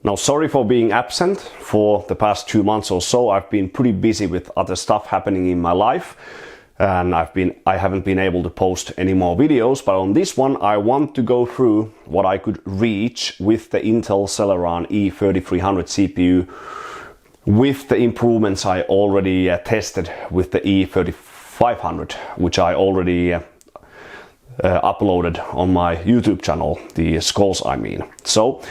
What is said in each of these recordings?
Now, sorry for being absent for the past 2 months or so. I've been pretty busy with other stuff happening in my life, and I haven't been able to post any more videos, but on this one I want to go through what I could reach with the Intel Celeron E3300 CPU with the improvements I already tested with the E3500, which I already uploaded on my YouTube channel, the scores I mean. So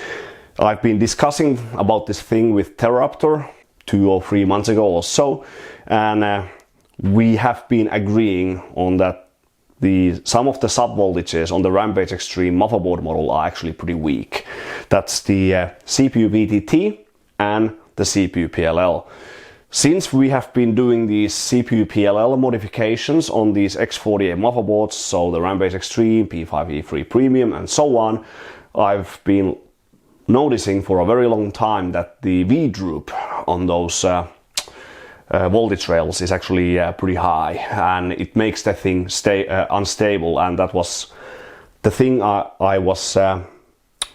I've been discussing about this thing with Terraptor 2 or 3 months ago or so, and we have been agreeing on that some of the sub-voltages on the Rampage Extreme motherboard model are actually pretty weak. That's the CPU VTT and the CPU PLL. Since we have been doing these CPU PLL modifications on these X48 motherboards, so the Rampage Extreme, P5E3 Premium and so on, I've been noticing for a very long time that the V-droop on those voltage rails is actually pretty high, and it makes the thing unstable, and that was the thing I was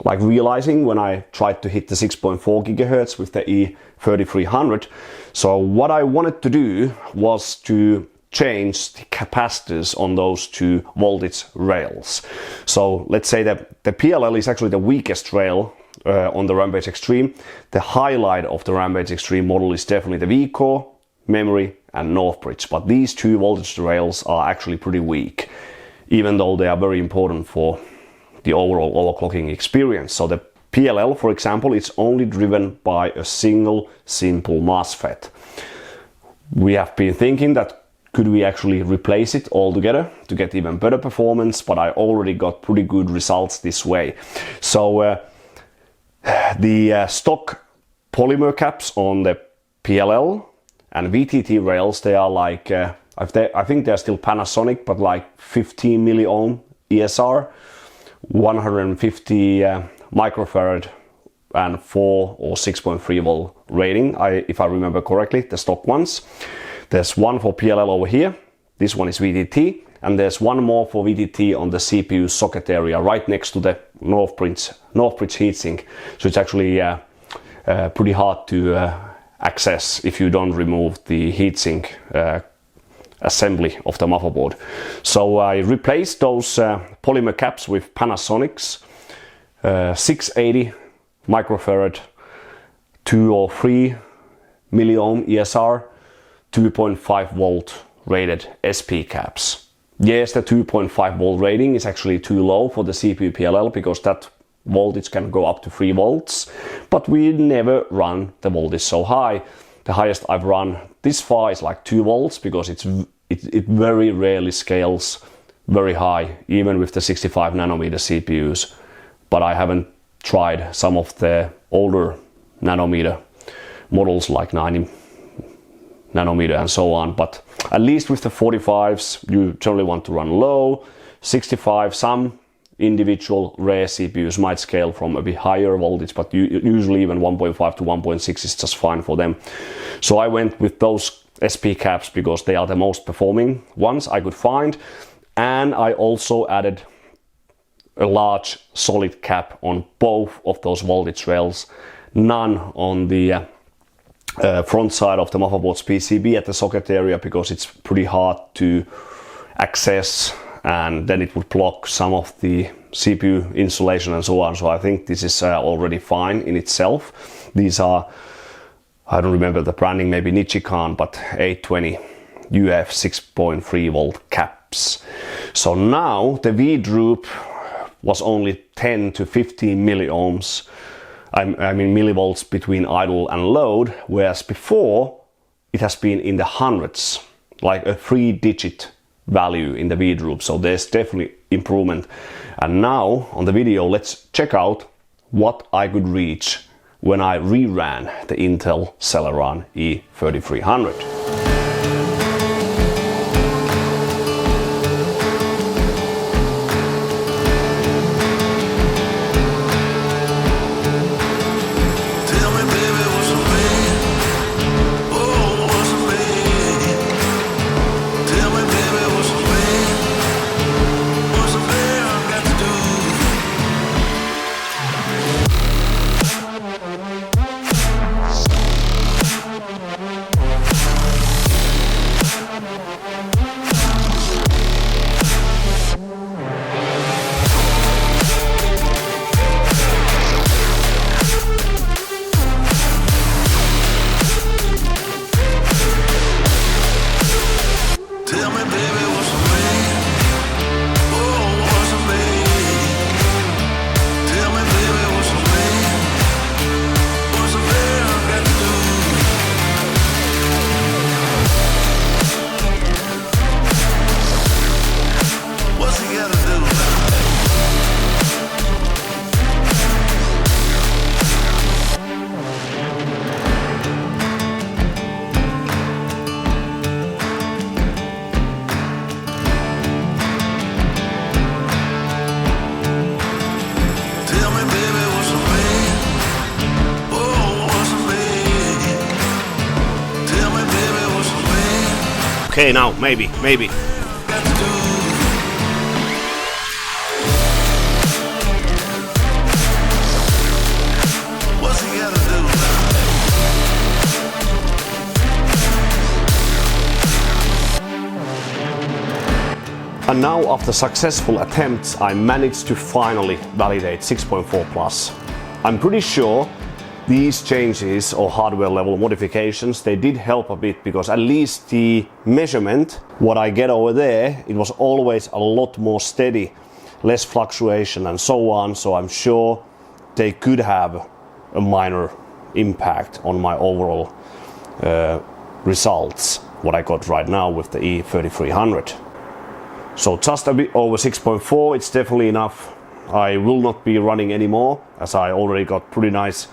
like realizing when I tried to hit the 6.4 gigahertz with the E3300. So what I wanted to do was to change the capacitors on those 2 voltage rails. So let's say that the PLL is actually the weakest rail on the Rampage Extreme. The highlight of the Rampage Extreme model is definitely the V-core, memory and Northbridge, but these 2 voltage rails are actually pretty weak, even though they are very important for the overall overclocking experience. So the PLL, for example, is only driven by a single simple MOSFET. We have been thinking that could we actually replace it altogether to get even better performance, but I already got pretty good results this way. So the stock polymer caps on the PLL and VTT rails, they are like, I think they're still Panasonic, but like 15 milliohm ESR, 150 microfarad and 4 or 6.3 volt rating, if I remember correctly, the stock ones. There's one for PLL over here, this one is VTT, and there's one more for VTT on the CPU socket area right next to the Northbridge heatsink. So it's actually pretty hard to access if you don't remove the heatsink assembly of the motherboard. So I replaced those polymer caps with Panasonic's 680 microfarad 2 or 3 milliohm ESR 2.5 volt rated SP caps. Yes, the 2.5 volt rating is actually too low for the CPU PLL because that voltage can go up to 3 volts, but we never run the voltage so high. The highest I've run this far is like 2 volts because it very rarely scales very high, even with the 65 nanometer CPUs. But I haven't tried some of the older nanometer models like 90 nanometer and so on, but at least with the 45s you generally want to run low. 65, some individual rare CPUs might scale from a bit higher voltage, but usually even 1.5 to 1.6 is just fine for them. So I went with those SP caps because they are the most performing ones I could find, and I also added a large solid cap on both of those voltage rails, none on the front side of the motherboard's PCB at the socket area because it's pretty hard to access, and then it would block some of the CPU insulation and so on. So I think this is already fine in itself. These are, I don't remember the branding, maybe Nichikan, but 820 UF 6.3 volt caps. So now the V-droop was only 10 to 15 milliohms. I mean millivolts between idle and load, whereas before it has been in the hundreds, like a 3-digit value in the V-droop. So there's definitely improvement. And now on the video, let's check out what I could reach when I reran the Intel Celeron E3300. Okay, now maybe. And now, after successful attempts, I managed to finally validate 6.4 Plus. I'm pretty sure these changes or hardware level modifications, they did help a bit, because at least the measurement, what I get over there, it was always a lot more steady, less fluctuation and so on. So I'm sure they could have a minor impact on my overall results, what I got right now with the E3300. So just a bit over 6.4, it's definitely enough. I will not be running anymore, as I already got pretty nice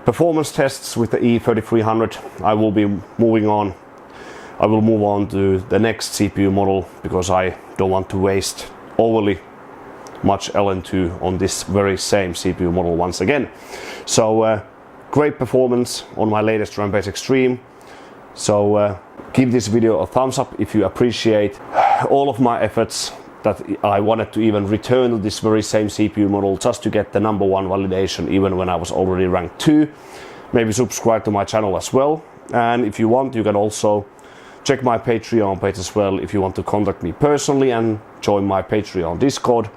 performance tests with the E3300. I will be moving on. I will move on to the next CPU model, because I don't want to waste overly much LN2 on this very same CPU model once again. So great performance on my latest Rampage Extreme. So give this video a thumbs up if you appreciate all of my efforts that I wanted to even return to this very same CPU model just to get the #1 validation, even when I was already ranked 2. Maybe subscribe to my channel as well. And if you want, you can also check my Patreon page as well if you want to contact me personally and join my Patreon Discord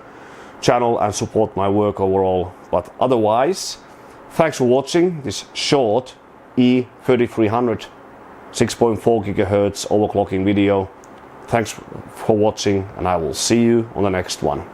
channel and support my work overall. But otherwise, thanks for watching this short E3300 6.4 GHz overclocking video. Thanks for watching, and I will see you on the next one.